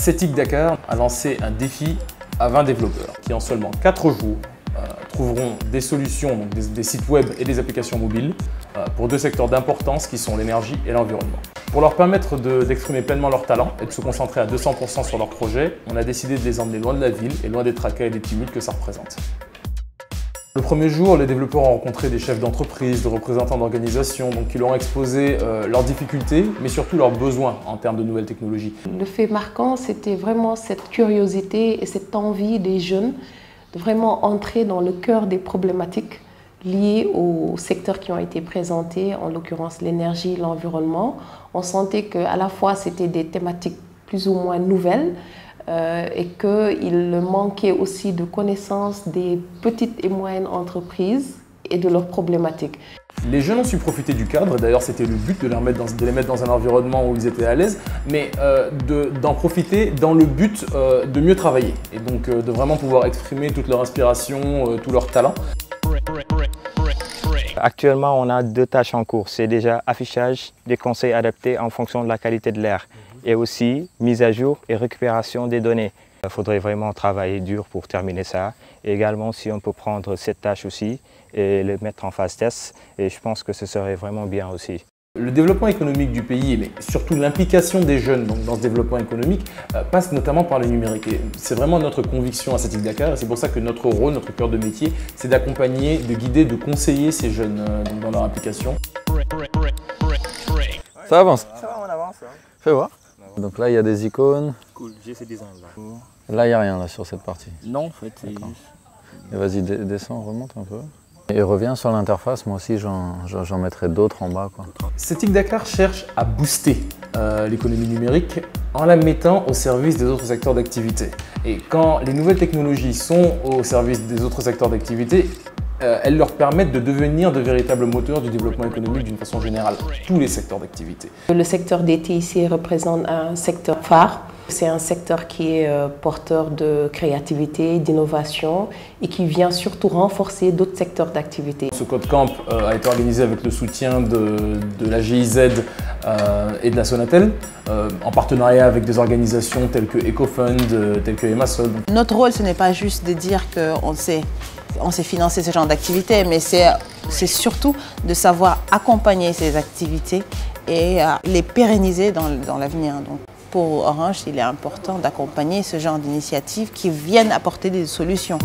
CETIC Dakar a lancé un défi à 20 développeurs qui en seulement 4 jours trouveront des solutions, donc des sites web et des applications mobiles pour 2 secteurs d'importance qui sont l'énergie et l'environnement. Pour leur permettre d'exprimer pleinement leur talent et de se concentrer à 200% sur leur projet, on a décidé de les emmener loin de la ville et loin des tracas et des tumultes que ça représente. Le premier jour, les développeurs ont rencontré des chefs d'entreprise, de représentants d'organisations, qui leur ont exposé leurs difficultés, mais surtout leurs besoins en termes de nouvelles technologies. Le fait marquant, c'était vraiment cette curiosité et cette envie des jeunes de vraiment entrer dans le cœur des problématiques liées aux secteurs qui ont été présentés, en l'occurrence l'énergie, l'environnement. On sentait qu'à la fois c'était des thématiques plus ou moins nouvelles, et qu'il manquait aussi de connaissances des petites et moyennes entreprises et de leurs problématiques. Les jeunes ont su profiter du cadre, d'ailleurs c'était le but de les mettre dans un environnement où ils étaient à l'aise, mais d'en profiter dans le but de mieux travailler et donc de vraiment pouvoir exprimer toute leur inspiration, tout leur talent. Actuellement, on a 2 tâches en cours. C'est déjà affichage des conseils adaptés en fonction de la qualité de l'air et aussi mise à jour et récupération des données. Il faudrait vraiment travailler dur pour terminer ça. Et également, si on peut prendre cette tâche aussi et le mettre en phase test, et je pense que ce serait vraiment bien aussi. Le développement économique du pays, mais surtout l'implication des jeunes dans ce développement économique, passe notamment par le numérique. C'est vraiment notre conviction à CETIC Dakar et c'est pour ça que notre rôle, notre cœur de métier, c'est d'accompagner, de guider, de conseiller ces jeunes dans leur implication. Ça avance? Ça va, on avance. Hein. Fais voir. Donc là, il y a des icônes. Cool, j'ai ces designs là. Là, il n'y a rien là, sur cette partie. Non, en fait, c'est juste... Et vas-y, descends, remonte un peu. Et reviens sur l'interface, moi aussi j'en mettrai d'autres en bas, quoi. CETIC Dakar cherche à booster l'économie numérique en la mettant au service des autres secteurs d'activité. Et quand les nouvelles technologies sont au service des autres secteurs d'activité, elles leur permettent de devenir de véritables moteurs du développement économique d'une façon générale, tous les secteurs d'activité. Le secteur des TIC représente un secteur phare. C'est un secteur qui est porteur de créativité, d'innovation et qui vient surtout renforcer d'autres secteurs d'activité. Ce Code Camp a été organisé avec le soutien de la GIZ et de la Sonatel, en partenariat avec des organisations telles que EcoFund, telles que Emasol. Notre rôle, ce n'est pas juste de dire qu'on sait financer ce genre d'activités, mais c'est surtout de savoir accompagner ces activités et les pérenniser dans l'avenir. Donc, pour Orange, il est important d'accompagner ce genre d'initiatives qui viennent apporter des solutions.